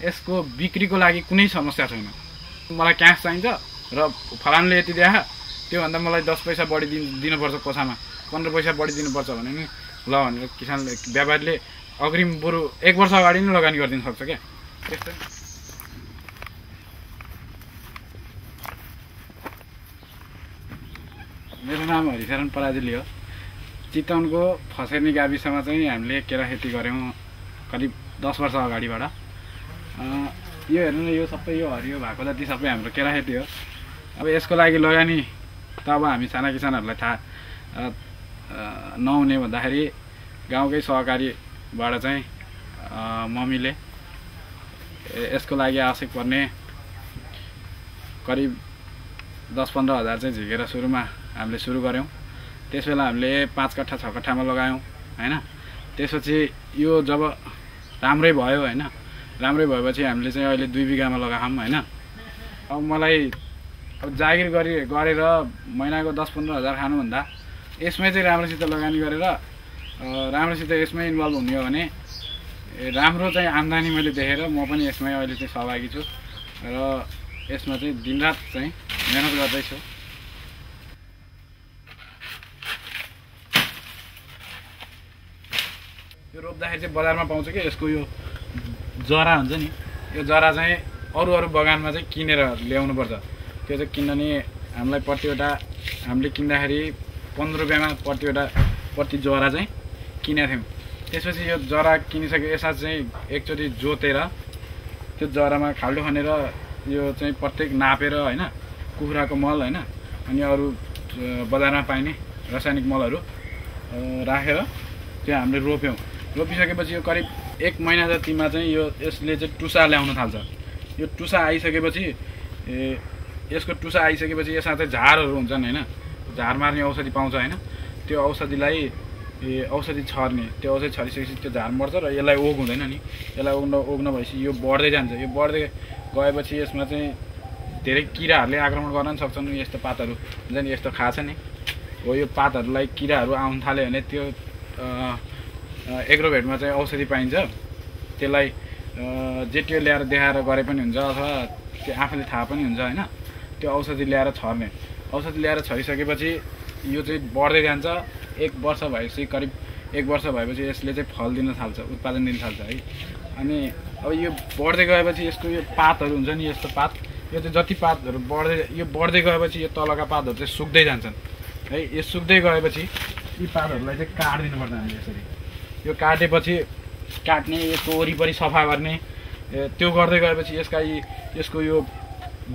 यसको बिक्रीको लागि कुनै समस्या छैन। मलाई क्यास चाहिन्छ र फलानले यति दिए त्योभन्दा मलाई 10 पैसा बढी दिनुपर्छ कोसामा, 15 पैसा बढी दिनुपर्छ भने नि ल भनेर किसानले व्यापारीले अग्रिम बरु 1 वर्ष अगाडि नै लगानी गरिदिन सक्छ क्या। त्यस्तै मेरो नाम हरिशरण पराजुली हो। चितवनको फसेनी गाविसमा चाहिँ हामीले केरा खेती गऱ्यौँ करिब 10 वर्ष अगाडिबाट। यो हेर्नु न, यो सबै यो हरियो भएको जति सबै हाम्रो केरा खेती हो। अब यसको लागि लगानी त अब हामी साना किसानहरूलाई थाहा नहुने भन्दाखेरि गाउँकै सहकारीबाट चाहिँ मम्मीले यसको लागि आवश्यक पर्ने करिब 10-15 हजार चाहिँ झिकेर सुरुमा हामीले सुरु गऱ्यौँ। त्यसबेला हामीले 5 कट्ठा 6 कट्ठामा लगायौँ हैन। त्यसपछि यो जब राम्रै भयो हैन, राम्रै भएपछि हामीले चाहिँ अहिले 2 बिघामा लगायौँ हैन। अब मलाई अब जागिर गरेर महिनाको 10-15 हजार खानुभन्दा यसमै चाहिँ राम्रोसित लगानी गरेर राम्रोसित यसमै इन्भल्भ हुने हो भने राम्रो चाहिँ आम्दानी मैले देखेर म पनि यसमै अहिले चाहिँ सहभागी छु र यसमा चाहिँ दिनरात चाहिँ मेहनत गर्दैछु। यो रोप्दाखेरि चाहिँ बजारमा पाउँछ कि यसको यो जरा हुन्छ नि, यो जरा चाहिँ अरू बगानमा चाहिँ किनेर ल्याउनुपर्छ। त्यो चाहिँ किन्न नि हामीलाई हामीले किन्दाखेरि 15 रुपियाँमा प्रति जरा चाहिँ किनेको थियौँ। त्यसपछि यो जरा किनिसके यसमा चाहिँ एकचोटि जोतेर त्यो जरामा खाल्डो खनेर यो चाहिँ प्रत्येक नापेर हैन, कुखुराको मल हैन अनि अरू बजारमा पाइने रासायनिक मलहरू राखेर त्यो हामीले रोप्यौँ। रोपिसकेपछि यो करिब 1 महिना जतिमा चाहिँ यसले चाहिँ टुसा ल्याउन थाल्छ। यो टुसा आइसकेपछि यसको टुसा आइसकेपछि यसमा चाहिँ झारहरू हुन्छन् हैन, झार मार्ने औषधि पाउँछ हैन। त्यो औषधिलाई औषधि छर्ने, त्यो औषधि छरिसकेपछि त्यो झार मर्छ र यसलाई ओग हुँदैन नि। यसलाई ओग नभएपछि यो बढ्दै जान्छ। यो बढ्दै गएपछि यसमा चाहिँ धेरै किराहरूले आक्रमण गर्न सक्छन्। यस्तो पातहरू हुन्छ नि, यस्तो खाछ नि हो, यो पातहरूलाई किराहरू आउन थाल्यो भने त्यो एग्रोभेटमा चाहिँ औषधि पाइन्छ। त्यसलाई जेटियो ल्याएर देखाएर गरे पनि हुन्छ अथवा त्यो आफूले थाहा पनि हुन्छ हैन। त्यो औषधि ल्याएर छर्ने, औषधि ल्याएर छरिसकेपछि यो चाहिँ बढ्दै जान्छ। 1 वर्ष भएपछि करिब 1 वर्ष भएपछि यसले चाहिँ फल दिन थाल्छ, उत्पादन दिन थाल्छ है। अनि अब यो बढ्दै गएपछि यसको यो पातहरू हुन्छ नि, यस्तो पात, यो चाहिँ जति पातहरू बढ्दै गएपछि यो तलका पातहरू चाहिँ सुक्दै जान्छन् है। यो सुक्दै गएपछि यी पातहरूलाई चाहिँ काटिदिनुपर्छ हामीले यसरी। यो काटेपछि काट्ने, यसको वरिपरि सफा गर्ने, त्यो गर्दै गएपछि यसको यो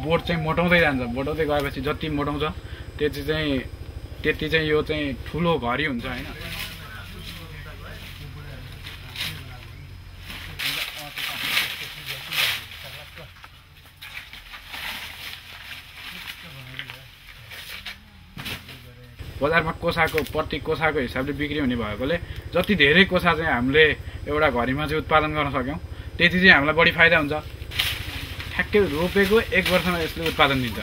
बोट चाहिँ मोटाउँदै जान्छ। मोटाउँदै गएपछि जति मोटाउँछ त्यति चाहिँ यो चाहिँ ठुलो घरी हुन्छ हैन। बजारमा प्रति कोसाको हिसाबले बिक्री हुने भएकोले जति धेरै कोसा चाहिँ हामीले एउटा घरीमा चाहिँ उत्पादन गर्न सक्यौँ त्यति चाहिँ हामीलाई बढी फाइदा हुन्छ। ठ्याक्कै रोपेको 1 वर्षमा यसले उत्पादन दिन्छ।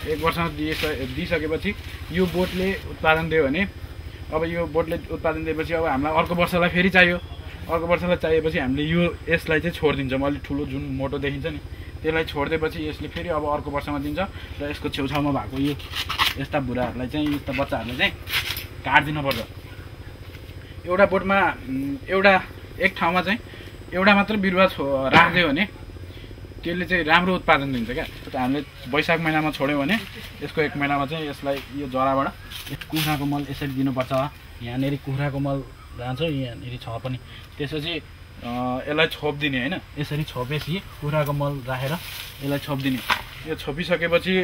1 वर्षमा दिइसकेपछि यो बोटले उत्पादन दियो भने अब यो बोटले उत्पादन दिएपछि अब हामीलाई अर्को वर्षलाई फेरि चाहियो। अर्को वर्षलाई चाहिएपछि हामीले यसलाई चाहिँ छोडिदिन्छौँ। अलि ठुलो जुन मोटो देखिन्छ नि त्यसलाई छोडिदिएपछि यसले फेरि अब अर्को वर्षमा दिन्छ र यसको छेउछाउमा भएको यो यस्ता बुढाहरूलाई चाहिँ, यस्ता बच्चाहरूलाई चाहिँ काटिदिनुपर्छ। एउटा बोटमा एक ठाउँमा चाहिँ एउटा मात्र बिरुवा राखिदियो भने त्यसले चाहिँ राम्रो उत्पादन दिन्छ क्या। हामीले वैशाख महिनामा छोड्यौँ भने यसको 1 महिनामा चाहिँ यसलाई यो जराबाट कुखुराको मल यसरी दिनुपर्छ। यहाँनिर कुखुराको मल जान्छ, यहाँनिर छ पनि। त्यसपछि यसलाई छोपिदिने हैन, यसरी छोपेपछि कुखुराको मल राखेर यसलाई छोपिदिने। यो छोपिसकेपछि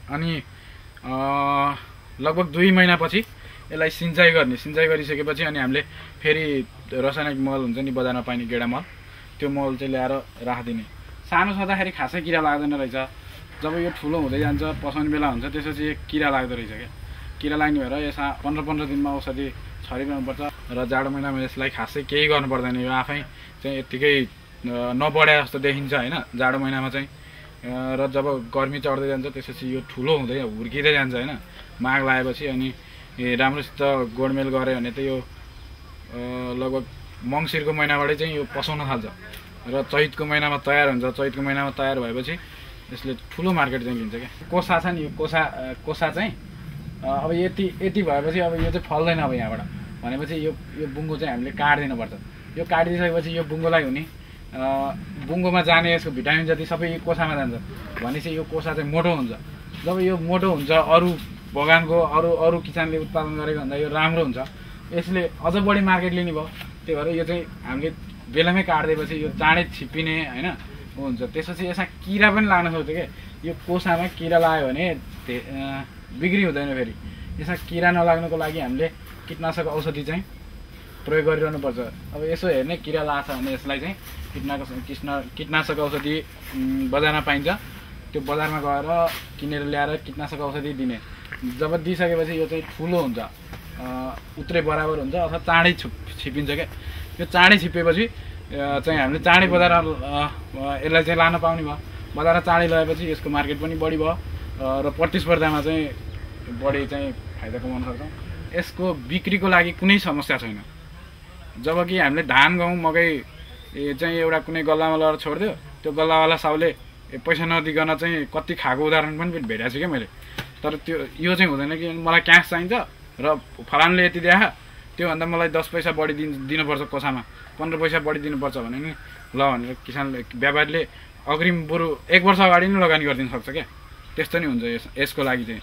अनि लगभग 2 महिनापछि यसलाई सिँचाइ गर्ने। सिँचाइ गरिसकेपछि अनि हामीले फेरि रासायनिक मल हुन्छ नि बजारमा पाइने गेडा मल, त्यो मल चाहिँ ल्याएर राखिदिने। सानो छँदाखेरि खासै किरा लाग्दैन रहेछ। जब यो ठुलो हुँदै जान्छ, पसाउने बेला हुन्छ, त्यसपछि किरा लाग्दो रहेछ क्या। किरा लाग्ने भएर यसमा 15-15 दिनमा औषधि छरिरहनुपर्छ र जाडो महिनामा यसलाई खासै केही गर्नु पर्दैन। यो आफै चाहिँ यत्तिकै नबढे जस्तो देखिन्छ हैन जाडो महिनामा चाहिँ। र जब गर्मी चढ्दै जान्छ त्यसपछि यो ठुलो हुँदै हुर्किँदै जान्छ हैन। माग लागेपछि अनि राम्रोसित गोडमेल गऱ्यो भने त यो लगभग मङ्सिरको महिनाबाटै चाहिँ यो पसाउन थाल्छ। र चैतको महिनामा तयार हुन्छ। चैतको महिनामा तयार भएपछि यसले ठुलो मार्केट चाहिँ लिन्छ क्या। कोसा छ नि, यो कोसा चाहिँ अब यति भएपछि अब यो चाहिँ फल्दैन। अब यहाँबाट भनेपछि यो बुङ्गो चाहिँ हामीले काटिदिनुपर्छ। यो काटिदिइसकेपछि यो बुङ्गोलाई हुने बुङ्गोमा जाने यसको भिटामिन जति सबै यो कोसामा जान्छ। भनेपछि यो कोसा चाहिँ मोटो हुन्छ। जब यो मोटो हुन्छ, अरू बगानको अरू किसानले उत्पादन गरेको भन्दा यो राम्रो हुन्छ। यसले अझ बढी मार्केट लिने भयो। त्यही भएर यो चाहिँ हामीले बेलामै काटिदिएपछि यो चाँडै छिप्पिने होइन हुन्छ। त्यसपछि यसमा किरा पनि लाग्न सक्छ क्या। यो कोसामा किरा लाग्यो भने बिक्री हुँदैन। फेरि यसमा किरा नलाग्नुको लागि हामीले कीटनाशक औषधि चाहिँ प्रयोग गरिरहनुपर्छ। अब यसो हेर्ने किरा लाग्छ भने यसलाई चाहिँ कीटनाशक औषधि बजारमा पाइन्छ। त्यो बजारमा गएर किनेर ल्याएर कीटनाशक औषधि दिने। जब दिइसकेपछि यो चाहिँ ठुलो हुन्छ, उत्रे बराबर हुन्छ अथवा चाँडै छिपिन्छ क्या। यो चाँडै छिपेपछि चाहिँ हामीले चाँडै बजारमा यसलाई चाहिँ लान पाउने भयो। बजारमा चाँडै लगाएपछि यसको मार्केट पनि बढी भयो र प्रतिस्पर्धामा चाहिँ बढी चाहिँ फाइदा कमाउन सक्छौँ। यसको बिक्रीको लागि कुनै समस्या छैन। जबकि हामीले धान, गहुँ, मकै चाहिँ एउटा कुनै गल्लामा लगाएर छोडिदियो, त्यो गल्लावाला साउले पैसा नदिकन चाहिँ कति खाएको उदाहरण पनि भेटेको छु क्या मैले। तर यो चाहिँ हुँदैन कि मलाई क्यास चाहिन्छ र फलानले यति दिए, त्योभन्दा मलाई 10 पैसा बढी दिनुपर्छ, कोसामा 15 पैसा बढी दिनुपर्छ भने नि ल भनेर किसानले व्यापारीले अग्रिम बरु 1 वर्ष अगाडि नै लगानी गरिदिन सक्छ क्या। त्यस्तो नि हुन्छ यसको लागि चाहिँ।